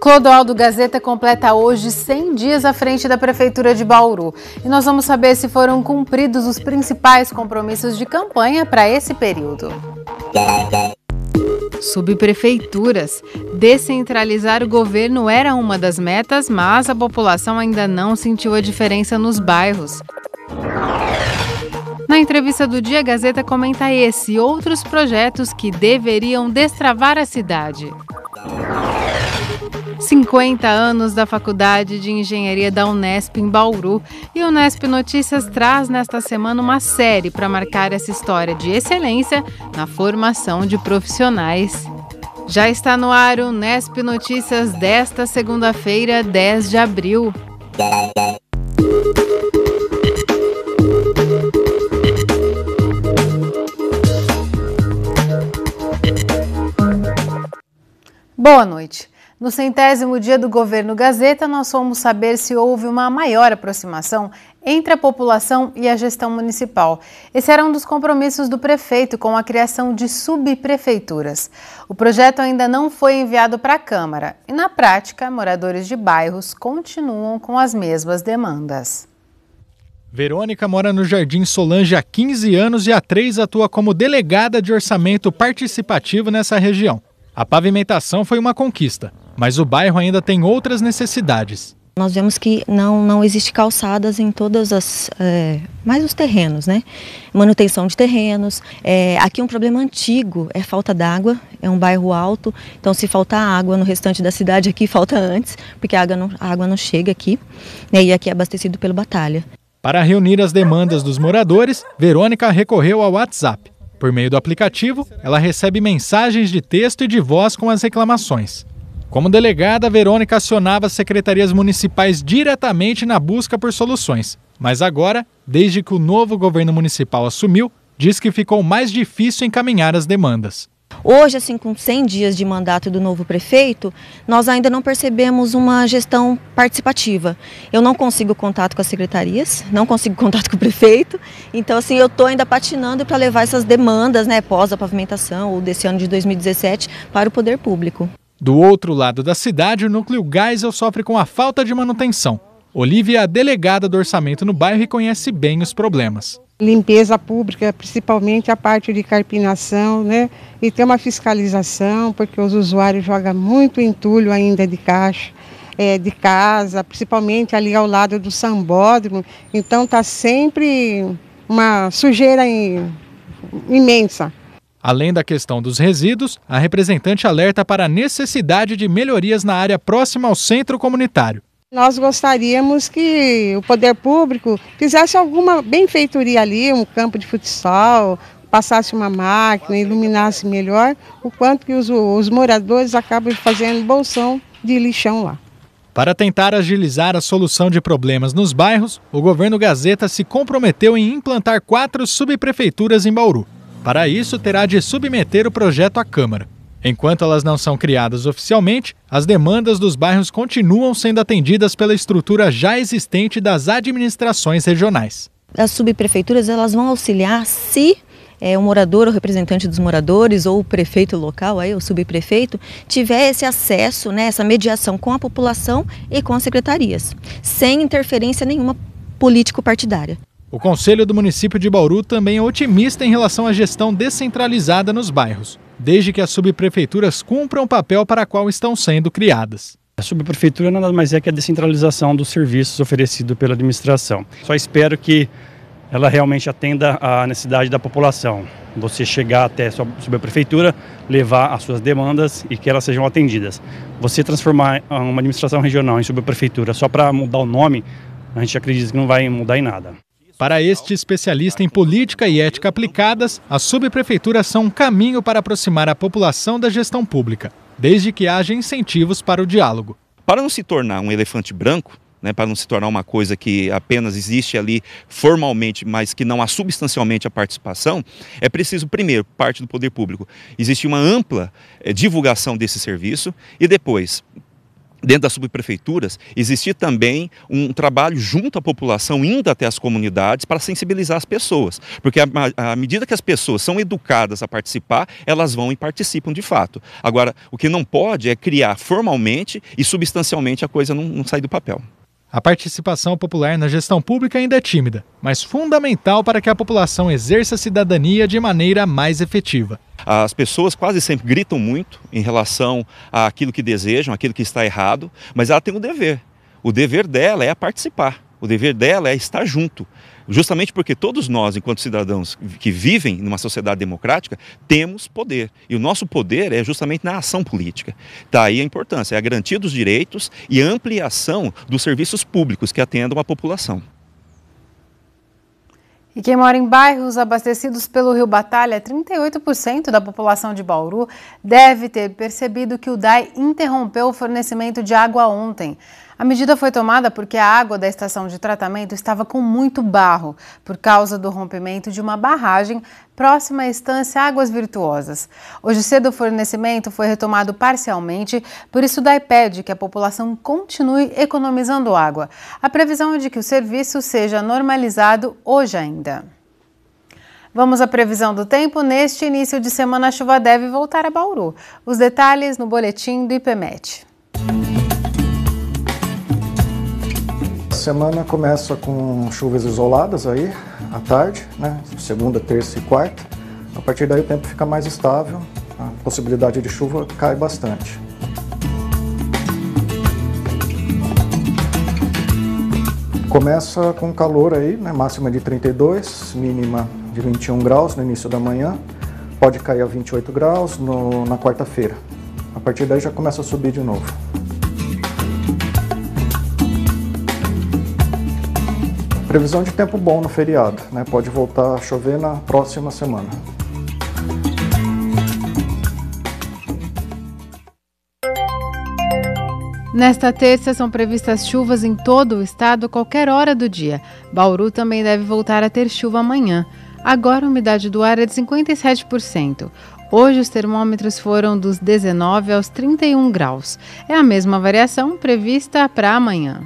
Clodoaldo Gazeta completa hoje 100 dias à frente da Prefeitura de Bauru. E nós vamos saber se foram cumpridos os principais compromissos de campanha para esse período. Subprefeituras. Descentralizar o governo era uma das metas, mas a população ainda não sentiu a diferença nos bairros. Na entrevista do dia, a Gazeta comenta esse e outros projetos que deveriam destravar a cidade. 50 anos da Faculdade de Engenharia da Unesp em Bauru. E o Unesp Notícias traz nesta semana uma série para marcar essa história de excelência na formação de profissionais. Já está no ar o Unesp Notícias desta segunda-feira, 10 de abril. Boa noite. No 100º dia do governo Gazeta, nós fomos saber se houve uma maior aproximação entre a população e a gestão municipal. Esse era um dos compromissos do prefeito com a criação de subprefeituras. O projeto ainda não foi enviado para a Câmara e, na prática, moradores de bairros continuam com as mesmas demandas. Verônica mora no Jardim Solange há 15 anos e há 3 atua como delegada de orçamento participativo nessa região. A pavimentação foi uma conquista, mas o bairro ainda tem outras necessidades. Nós vemos que não existe calçadas em todas as, mais os terrenos, né? Manutenção de terrenos. Aqui um problema antigo é falta d'água, é um bairro alto, então se faltar água no restante da cidade aqui falta antes, porque a água não chega aqui, né? E aqui é abastecido pelo Batalha. Para reunir as demandas dos moradores, Verônica recorreu ao WhatsApp. Por meio do aplicativo, ela recebe mensagens de texto e de voz com as reclamações. Como delegada, Verônica acionava as secretarias municipais diretamente na busca por soluções. Mas agora, desde que o novo governo municipal assumiu, diz que ficou mais difícil encaminhar as demandas. Hoje, assim, com 100 dias de mandato do novo prefeito, nós ainda não percebemos uma gestão participativa. Eu não consigo contato com as secretarias, não consigo contato com o prefeito, então assim, eu estou ainda patinando para levar essas demandas, né, pós a pavimentação ou desse ano de 2017 para o poder público. Do outro lado da cidade, o núcleo Geisel sofre com a falta de manutenção. Olívia é a delegada do orçamento no bairro e conhece bem os problemas. Limpeza pública, principalmente a parte de carpinação, né? E ter uma fiscalização, porque os usuários jogam muito entulho ainda de caixa, de casa, principalmente ali ao lado do sambódromo. Então está sempre uma sujeira imensa. Além da questão dos resíduos, a representante alerta para a necessidade de melhorias na área próxima ao centro comunitário. Nós gostaríamos que o poder público fizesse alguma benfeitoria ali, um campo de futsal, passasse uma máquina, iluminasse melhor, o quanto que os moradores acabam fazendo bolsão de lixão lá. Para tentar agilizar a solução de problemas nos bairros, o governo Gazeta se comprometeu em implantar 4 subprefeituras em Bauru. Para isso, terá de submeter o projeto à Câmara. Enquanto elas não são criadas oficialmente, as demandas dos bairros continuam sendo atendidas pela estrutura já existente das administrações regionais. As subprefeituras elas vão auxiliar se o morador, o representante dos moradores ou o prefeito local, aí, o subprefeito, tiver esse acesso, né, essa mediação com a população e com as secretarias, sem interferência nenhuma político-partidária. O Conselho do Município de Bauru também é otimista em relação à gestão descentralizada nos bairros, desde que as subprefeituras cumpram o papel para o qual estão sendo criadas. A subprefeitura nada mais é que a descentralização dos serviços oferecidos pela administração. Só espero que ela realmente atenda à necessidade da população. Você chegar até a sua subprefeitura, levar as suas demandas e que elas sejam atendidas. Você transformar uma administração regional em subprefeitura só para mudar o nome, a gente acredita que não vai mudar em nada. Para este especialista em política e ética aplicadas, as subprefeituras são um caminho para aproximar a população da gestão pública, desde que haja incentivos para o diálogo. Para não se tornar um elefante branco, né, para não se tornar uma coisa que apenas existe ali formalmente, mas que não há substancialmente a participação, é preciso, primeiro, parte do poder público, existe uma ampla divulgação desse serviço e depois dentro das subprefeituras, existir também um trabalho junto à população, indo até as comunidades, para sensibilizar as pessoas. Porque à medida que as pessoas são educadas a participar, elas vão e participam de fato. Agora, o que não pode é criar formalmente e substancialmente a coisa não sair do papel. A participação popular na gestão pública ainda é tímida, mas fundamental para que a população exerça a cidadania de maneira mais efetiva. As pessoas quase sempre gritam muito em relação àquilo que desejam, àquilo que está errado, mas ela tem um dever. O dever dela é participar, o dever dela é estar junto. Justamente porque todos nós, enquanto cidadãos que vivem numa sociedade democrática, temos poder. E o nosso poder é justamente na ação política. Daí a importância, é a garantia dos direitos e a ampliação dos serviços públicos que atendam a população. E quem mora em bairros abastecidos pelo Rio Batalha, 38% da população de Bauru, deve ter percebido que o DAI interrompeu o fornecimento de água ontem. A medida foi tomada porque a água da estação de tratamento estava com muito barro, por causa do rompimento de uma barragem próxima à estância Águas Virtuosas. Hoje cedo o fornecimento foi retomado parcialmente, por isso o DAI pede que a população continue economizando água. A previsão é de que o serviço seja normalizado hoje ainda. Vamos à previsão do tempo. Neste início de semana, a chuva deve voltar a Bauru. Os detalhes no boletim do IPMET. A semana começa com chuvas isoladas aí, à tarde, né? Segunda, terça e quarta. A partir daí o tempo fica mais estável, a possibilidade de chuva cai bastante. Começa com calor aí, né? Máxima de 32, mínima de 21 graus no início da manhã. Pode cair a 28 graus na quarta-feira. A partir daí já começa a subir de novo. Previsão de tempo bom no feriado, né? Pode voltar a chover na próxima semana. Nesta terça são previstas chuvas em todo o estado a qualquer hora do dia. Bauru também deve voltar a ter chuva amanhã. Agora a umidade do ar é de 57%. Hoje os termômetros foram dos 19 aos 31 graus. É a mesma variação prevista para amanhã.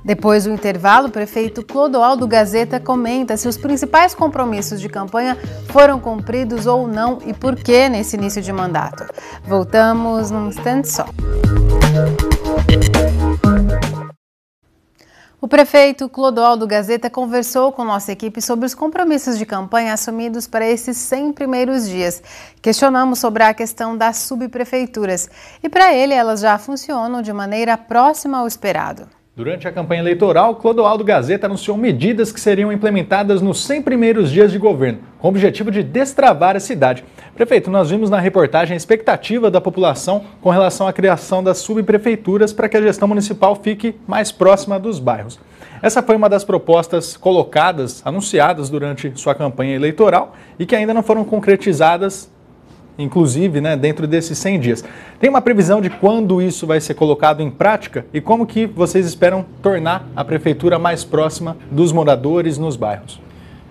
Depois do intervalo, o prefeito Clodoaldo Gazeta comenta se os principais compromissos de campanha foram cumpridos ou não e por que nesse início de mandato. Voltamos num instante só. O prefeito Clodoaldo Gazeta conversou com nossa equipe sobre os compromissos de campanha assumidos para esses 100 primeiros dias. Questionamos sobre a questão das subprefeituras e, para ele, elas já funcionam de maneira próxima ao esperado. Durante a campanha eleitoral, Clodoaldo Gazeta anunciou medidas que seriam implementadas nos 100 primeiros dias de governo, com o objetivo de destravar a cidade. Prefeito, nós vimos na reportagem a expectativa da população com relação à criação das subprefeituras para que a gestão municipal fique mais próxima dos bairros. Essa foi uma das propostas colocadas, anunciadas durante sua campanha eleitoral e que ainda não foram concretizadas, inclusive, dentro desses 100 dias. Tem uma previsão de quando isso vai ser colocado em prática e como que vocês esperam tornar a prefeitura mais próxima dos moradores nos bairros?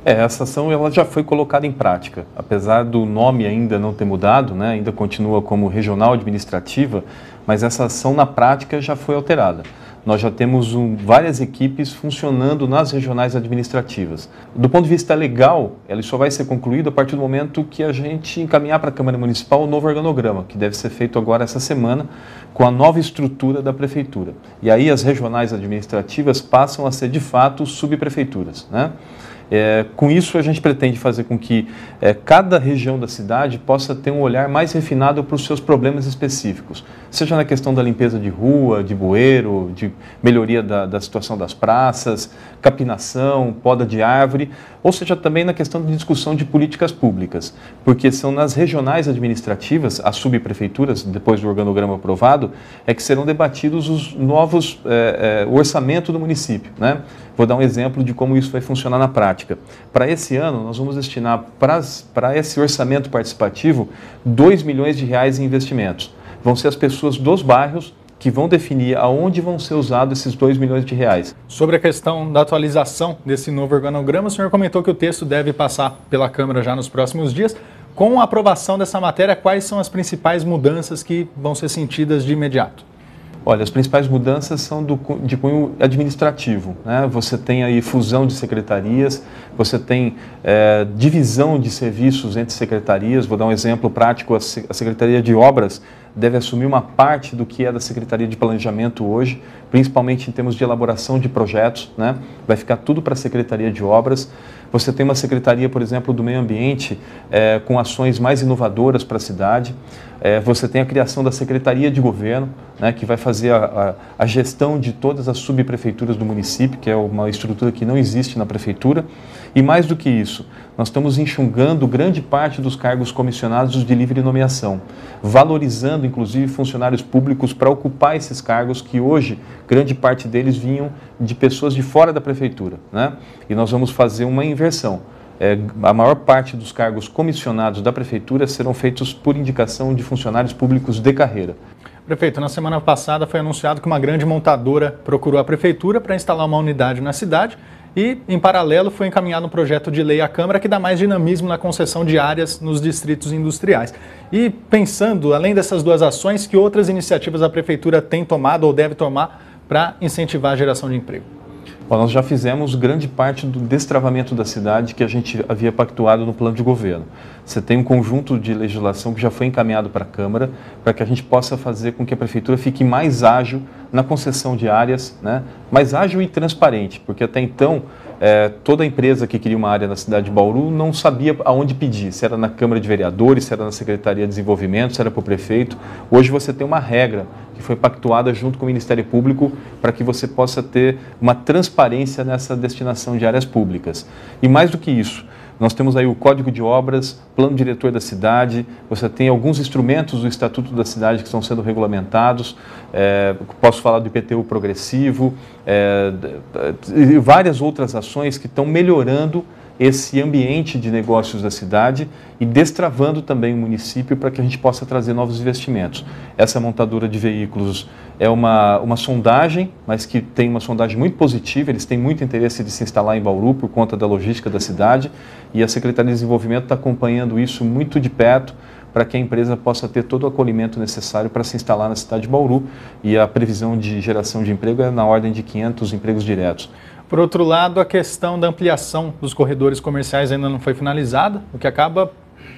Essa ação ela já foi colocada em prática. Apesar do nome ainda não ter mudado, ainda continua como regional administrativa, mas essa ação na prática já foi alterada. Nós já temos várias equipes funcionando nas regionais administrativas. Do ponto de vista legal, ela só vai ser concluída a partir do momento que a gente encaminhar para a Câmara Municipal o novo organograma, que deve ser feito agora essa semana, com a nova estrutura da Prefeitura. E aí as regionais administrativas passam a ser, de fato, subprefeituras, Com isso, a gente pretende fazer com que cada região da cidade possa ter um olhar mais refinado para os seus problemas específicos, seja na questão da limpeza de rua, de bueiro, de melhoria da situação das praças, capinação, poda de árvore, ou seja também na questão de discussão de políticas públicas, porque são nas regionais administrativas, as subprefeituras, depois do organograma aprovado, é que serão debatidos os novos, o orçamento do município, Vou dar um exemplo de como isso vai funcionar na prática. Para esse ano, nós vamos destinar para esse orçamento participativo R$2 milhões em investimentos. Vão ser as pessoas dos bairros que vão definir aonde vão ser usados esses R$2 milhões. Sobre a questão da atualização desse novo organograma, o senhor comentou que o texto deve passar pela Câmara já nos próximos dias. Com a aprovação dessa matéria, quais são as principais mudanças que vão ser sentidas de imediato? Olha, as principais mudanças são de cunho administrativo, né? Você tem aí fusão de secretarias, você tem divisão de serviços entre secretarias. Vou dar um exemplo prático: a Secretaria de Obras deve assumir uma parte do que é da Secretaria de Planejamento hoje, principalmente em termos de elaboração de projetos, né? Vai ficar tudo para a Secretaria de Obras. Você tem uma secretaria, por exemplo, do meio ambiente, com ações mais inovadoras para a cidade. Você tem a criação da Secretaria de Governo, né, que vai fazer a gestão de todas as subprefeituras do município, que é uma estrutura que não existe na prefeitura. E mais do que isso, nós estamos enxugando grande parte dos cargos comissionados de livre nomeação, valorizando inclusive funcionários públicos para ocupar esses cargos que hoje, grande parte deles vinham de pessoas de fora da prefeitura, né? E nós vamos fazer uma inversão. A maior parte dos cargos comissionados da prefeitura serão feitos por indicação de funcionários públicos de carreira. Prefeito, na semana passada foi anunciado que uma grande montadora procurou a prefeitura para instalar uma unidade na cidade e, em paralelo, foi encaminhado um projeto de lei à Câmara que dá mais dinamismo na concessão de áreas nos distritos industriais. E pensando, além dessas duas ações, que outras iniciativas a prefeitura tem tomado ou deve tomar para incentivar a geração de emprego? Bom, nós já fizemos grande parte do destravamento da cidade que a gente havia pactuado no plano de governo. Você tem um conjunto de legislação que já foi encaminhado para a Câmara para que a gente possa fazer com que a Prefeitura fique mais ágil na concessão de áreas, né? Mais ágil e transparente, porque até então toda empresa que queria uma área na cidade de Bauru não sabia aonde pedir, se era na Câmara de Vereadores, se era na Secretaria de Desenvolvimento, se era para o prefeito. Hoje você tem uma regra que foi pactuada junto com o Ministério Público para que você possa ter uma transparência nessa destinação de áreas públicas. E mais do que isso, nós temos aí o Código de Obras, Plano Diretor da cidade, você tem alguns instrumentos do Estatuto da cidade que estão sendo regulamentados, posso falar do IPTU progressivo, e várias outras ações que estão melhorando esse ambiente de negócios da cidade e destravando também o município para que a gente possa trazer novos investimentos. Essa montadora de veículos é uma sondagem, mas que tem uma sondagem muito positiva, eles têm muito interesse de se instalar em Bauru por conta da logística da cidade e a Secretaria de Desenvolvimento está acompanhando isso muito de perto para que a empresa possa ter todo o acolhimento necessário para se instalar na cidade de Bauru e a previsão de geração de emprego é na ordem de 500 empregos diretos. Por outro lado, a questão da ampliação dos corredores comerciais ainda não foi finalizada, o que acaba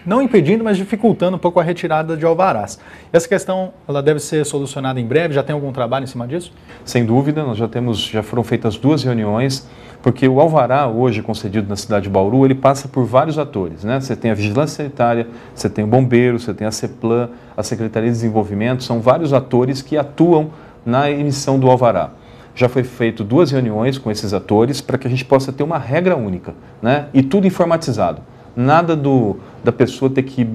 não impedindo, mas dificultando um pouco a retirada de alvarás. Essa questão ela deve ser solucionada em breve? Já tem algum trabalho em cima disso? Sem dúvida, nós já foram feitas 2 reuniões, porque o alvará hoje concedido na cidade de Bauru, ele passa por vários atores, né? Você tem a Vigilância Sanitária, você tem o Bombeiro, você tem a CEPLAN, a Secretaria de Desenvolvimento, são vários atores que atuam na emissão do alvará. Já foi feito 2 reuniões com esses atores para que a gente possa ter uma regra única, né? E tudo informatizado. Nada da pessoa ter que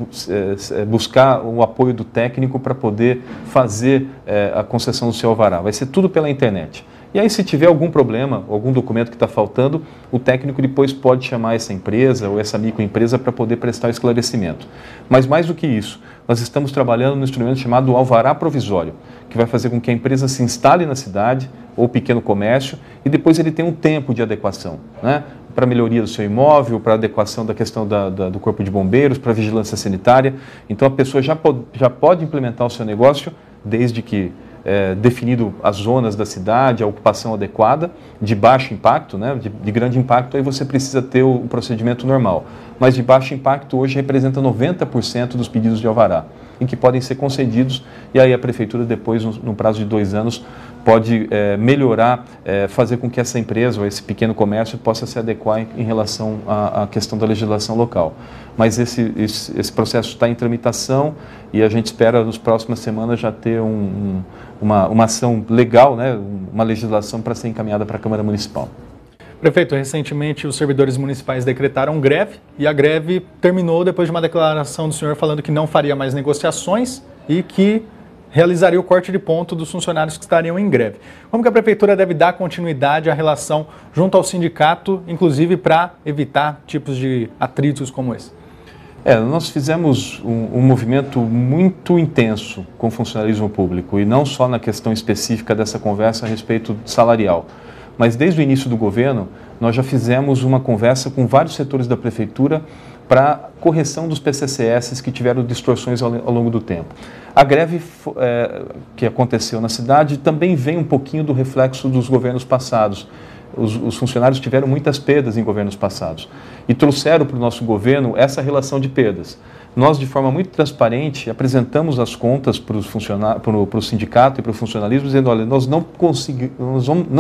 buscar o apoio do técnico para poder fazer a concessão do seu alvará. Vai ser tudo pela internet. E aí, se tiver algum problema, algum documento que está faltando, o técnico depois pode chamar essa empresa ou essa microempresa para poder prestar o esclarecimento. Mas mais do que isso, nós estamos trabalhando no instrumento chamado alvará provisório, que vai fazer com que a empresa se instale na cidade ou pequeno comércio e depois ele tenha um tempo de adequação, né? Para melhoria do seu imóvel, para adequação da questão do corpo de bombeiros, para vigilância sanitária. Então a pessoa já pode implementar o seu negócio desde que definido as zonas da cidade, a ocupação adequada, de baixo impacto, né? De grande impacto, aí você precisa ter o procedimento normal. Mas de baixo impacto hoje representa 90% dos pedidos de alvará, em que podem ser concedidos, e aí a prefeitura depois, no prazo de 2 anos, pode melhorar, fazer com que essa empresa ou esse pequeno comércio possa se adequar em relação à questão da legislação local. Mas esse processo está em tramitação e a gente espera nas próximas semanas já ter uma ação legal, né, uma legislação para ser encaminhada para a Câmara Municipal. Prefeito, recentemente os servidores municipais decretaram greve e a greve terminou depois de uma declaração do senhor falando que não faria mais negociações e que realizaria o corte de ponto dos funcionários que estariam em greve. Como que a Prefeitura deve dar continuidade à relação junto ao sindicato, inclusive para evitar tipos de atritos como esse? Nós fizemos um movimento muito intenso com o funcionalismo público e não só na questão específica dessa conversa a respeito salarial. Mas desde o início do governo, nós já fizemos uma conversa com vários setores da Prefeitura para correção dos PCCS que tiveram distorções ao longo do tempo. A greve que aconteceu na cidade também vem um pouquinho do reflexo dos governos passados. Os funcionários tiveram muitas perdas em governos passados e trouxeram para o nosso governo essa relação de perdas. Nós, de forma muito transparente, apresentamos as contas para o sindicato e para o funcionalismo, dizendo, olha, nós não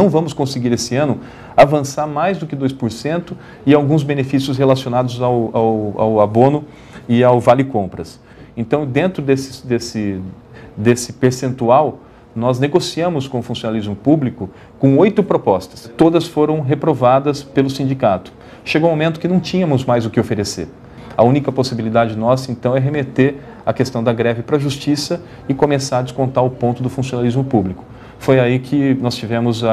vamos conseguir esse ano avançar mais do que 2% e alguns benefícios relacionados ao abono e ao vale compras. Então, dentro desse percentual, nós negociamos com o funcionalismo público com 8 propostas. Todas foram reprovadas pelo sindicato. Chegou um momento que não tínhamos mais o que oferecer. A única possibilidade nossa, então, é remeter a questão da greve para a Justiça e começar a descontar o ponto do funcionalismo público. Foi aí que nós tivemos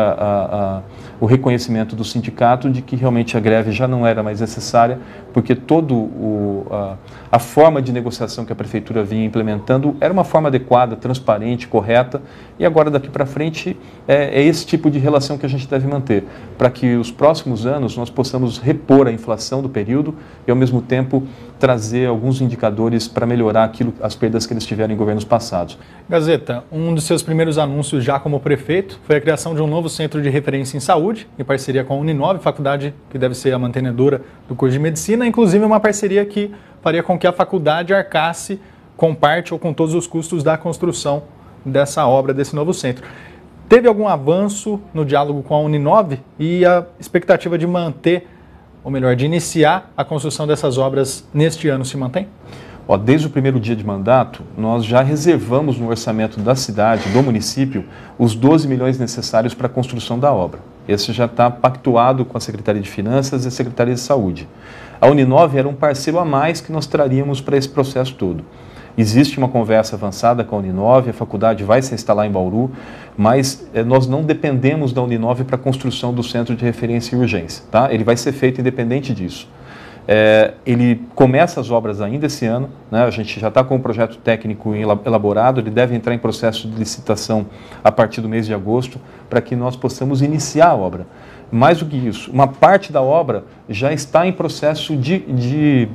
o reconhecimento do sindicato de que realmente a greve já não era mais necessária, porque toda a forma de negociação que a Prefeitura vinha implementando era uma forma adequada, transparente, correta, e agora daqui para frente é esse tipo de relação que a gente deve manter, para que os próximos anos nós possamos repor a inflação do período e ao mesmo tempo trazer alguns indicadores para melhorar as perdas que eles tiveram em governos passados. Gazeta, um dos seus primeiros anúncios já como prefeito foi a criação de um novo centro de referência em saúde, em parceria com a Uninove, faculdade que deve ser a mantenedora do curso de medicina, inclusive uma parceria que faria com que a faculdade arcasse com parte ou com todos os custos da construção dessa obra, desse novo centro. Teve algum avanço no diálogo com a Uninove e a expectativa de manter, ou melhor, de iniciar a construção dessas obras neste ano se mantém? Desde o primeiro dia de mandato, nós já reservamos no orçamento da cidade, do município, os 12 milhões necessários para a construção da obra. Esse já está pactuado com a Secretaria de Finanças e a Secretaria de Saúde. A Uninove era um parceiro a mais que nós traríamos para esse processo todo. Existe uma conversa avançada com a Uninove, a faculdade vai se instalar em Bauru, mas nós não dependemos da Uninove para a construção do Centro de Referência e Urgência. Tá? Ele vai ser feito independente disso. Ele começa as obras ainda esse ano, né? A gente já está com o projeto técnico elaborado, ele deve entrar em processo de licitação a partir do mês de agosto, para que nós possamos iniciar a obra. Mais do que isso, uma parte da obra já está em processo de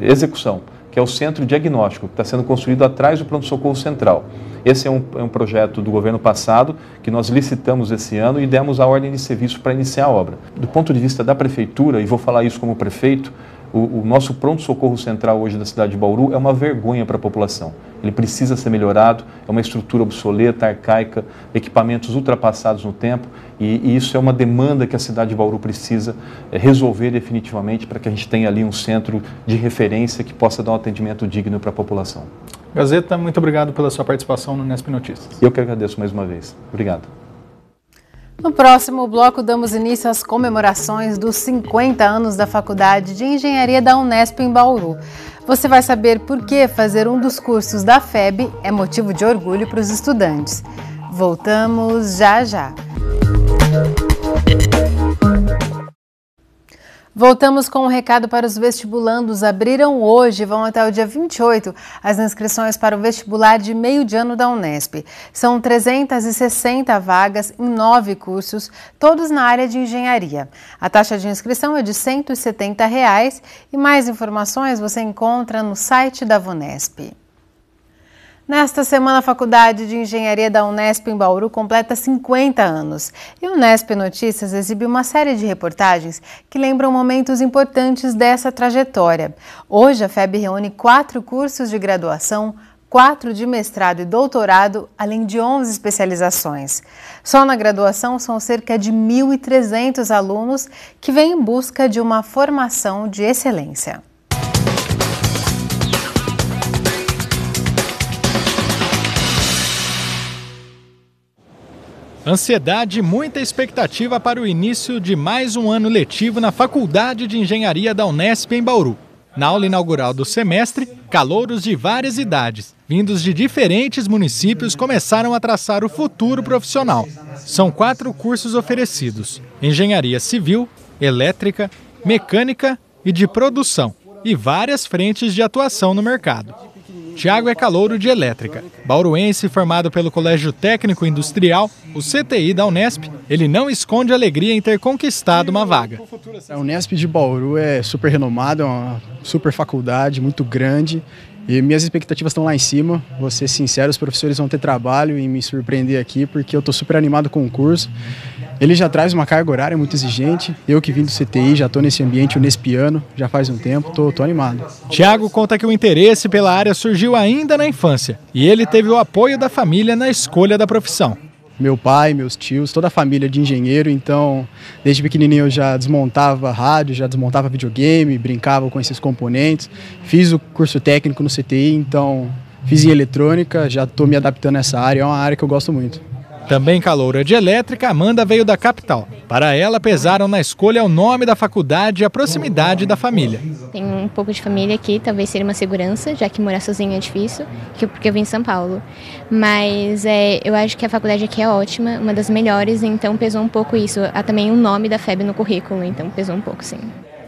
execução, que é o centro diagnóstico, que está sendo construído atrás do pronto-socorro central. Esse é um projeto do governo passado, que nós licitamos esse ano e demos a ordem de serviço para iniciar a obra. Do ponto de vista da Prefeitura, e vou falar isso como prefeito, o nosso pronto-socorro central hoje da cidade de Bauru é uma vergonha para a população. Ele precisa ser melhorado, é uma estrutura obsoleta, arcaica, equipamentos ultrapassados no tempo, e isso é uma demanda que a cidade de Bauru precisa resolver definitivamente para que a gente tenha ali um centro de referência que possa dar um atendimento digno para a população. Gazeta, muito obrigado pela sua participação no Unesp Notícias. Eu que agradeço mais uma vez. Obrigado. No próximo bloco, damos início às comemorações dos 50 anos da Faculdade de Engenharia da Unesp em Bauru. Você vai saber por que fazer um dos cursos da FEB é motivo de orgulho para os estudantes. Voltamos já já. Voltamos com um recado para os vestibulandos. Abriram hoje e vão até o dia 28 as inscrições para o vestibular de meio de ano da Unesp. São 360 vagas em 9 cursos, todos na área de engenharia. A taxa de inscrição é de R$ 170 e mais informações você encontra no site da Vunesp. Nesta semana, a Faculdade de Engenharia da Unesp em Bauru completa 50 anos. E o Unesp Notícias exibe uma série de reportagens que lembram momentos importantes dessa trajetória. Hoje, a FEB reúne 4 cursos de graduação, 4 de mestrado e doutorado, além de 11 especializações. Só na graduação são cerca de 1.300 alunos que vêm em busca de uma formação de excelência. Ansiedade e muita expectativa para o início de mais um ano letivo na Faculdade de Engenharia da Unesp em Bauru. Na aula inaugural do semestre, calouros de várias idades, vindos de diferentes municípios, começaram a traçar o futuro profissional. São 4 cursos oferecidos: Engenharia Civil, Elétrica, Mecânica e de Produção, e várias frentes de atuação no mercado. Tiago é calouro de elétrica. Bauruense formado pelo Colégio Técnico Industrial, o CTI da Unesp, ele não esconde alegria em ter conquistado uma vaga. A Unesp de Bauru é super renomada, é uma super faculdade, muito grande. E minhas expectativas estão lá em cima. Vou ser sincero, os professores vão ter trabalho em me surpreender aqui, porque eu estou super animado com o curso. Ele já traz uma carga horária muito exigente. Eu que vim do CTI, já estou nesse ambiente unespiano, já faz um tempo, estou animado. Tiago conta que o interesse pela área surgiu ainda na infância e ele teve o apoio da família na escolha da profissão. Meu pai, meus tios, toda a família de engenheiro, então desde pequenininho eu já desmontava rádio, já desmontava videogame, brincava com esses componentes. Fiz o curso técnico no CTI, então fiz em eletrônica, já estou me adaptando a essa área, é uma área que eu gosto muito. Também caloura de elétrica, Amanda veio da capital. Para ela, pesaram na escolha o nome da faculdade e a proximidade da família. Tenho um pouco de família aqui, talvez seria uma segurança, já que morar sozinha é difícil, porque eu vim em São Paulo. Mas eu acho que a faculdade aqui é ótima, uma das melhores, então pesou um pouco isso. Há também o nome da FEB no currículo, então pesou um pouco, sim.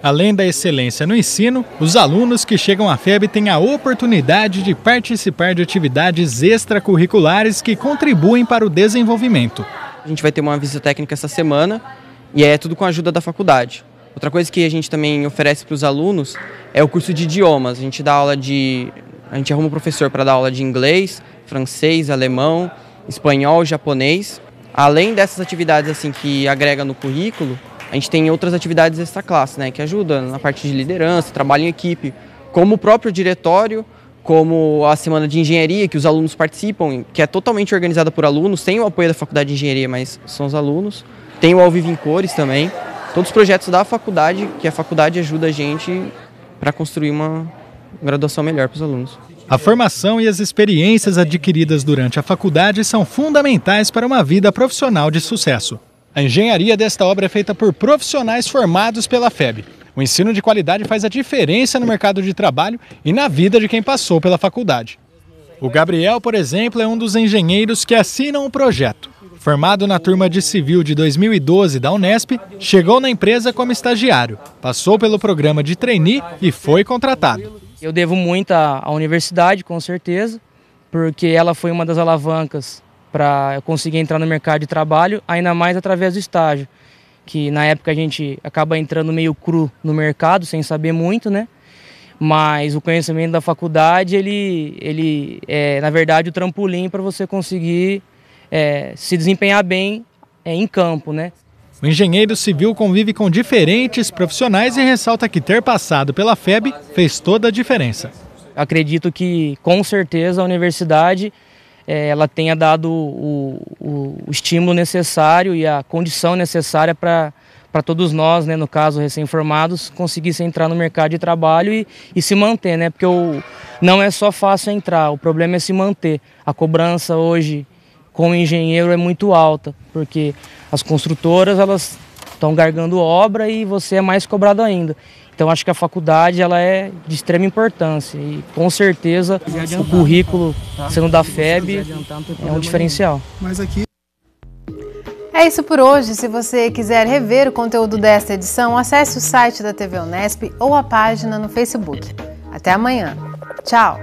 Além da excelência no ensino, os alunos que chegam à FEB têm a oportunidade de participar de atividades extracurriculares que contribuem para o desenvolvimento. A gente vai ter uma visita técnica essa semana e é tudo com a ajuda da faculdade. Outra coisa que a gente também oferece para os alunos é o curso de idiomas. A gente arruma um professor para dar aula de inglês, francês, alemão, espanhol, japonês. Além dessas atividades assim que agrega no currículo, a gente tem outras atividades extra classe, né, que ajudam na parte de liderança, trabalho em equipe, como o próprio diretório, como a semana de engenharia que os alunos participam, que é totalmente organizada por alunos, tem o apoio da faculdade de engenharia, mas são os alunos. Tem o Ao Vivo em Cores também, todos os projetos da faculdade, que a faculdade ajuda a gente para construir uma graduação melhor para os alunos. A formação e as experiências adquiridas durante a faculdade são fundamentais para uma vida profissional de sucesso. A engenharia desta obra é feita por profissionais formados pela FEB. O ensino de qualidade faz a diferença no mercado de trabalho e na vida de quem passou pela faculdade. O Gabriel, por exemplo, é um dos engenheiros que assinam o projeto. Formado na turma de civil de 2012 da Unesp, chegou na empresa como estagiário, passou pelo programa de trainee e foi contratado. Eu devo muito à universidade, com certeza, porque ela foi uma das alavancas para eu conseguir entrar no mercado de trabalho, ainda mais através do estágio, que na época a gente acaba entrando meio cru no mercado, sem saber muito, né? Mas o conhecimento da faculdade, ele é, na verdade, o trampolim para você conseguir se desempenhar bem em campo, né? O engenheiro civil convive com diferentes profissionais e ressalta que ter passado pela FEB fez toda a diferença. Acredito que, com certeza, a universidade ela tenha dado o estímulo necessário e a condição necessária para todos nós, né, no caso recém-formados, conseguissem entrar no mercado de trabalho e se manter, né, porque não é só fácil entrar, o problema é se manter. A cobrança hoje como engenheiro é muito alta, porque as construtoras elas estão gargando obra e você é mais cobrado ainda. Então acho que a faculdade ela é de extrema importância e com certeza o currículo sendo da FEB é um diferencial. É isso por hoje. Se você quiser rever o conteúdo desta edição, acesse o site da TV Unesp ou a página no Facebook. Até amanhã. Tchau!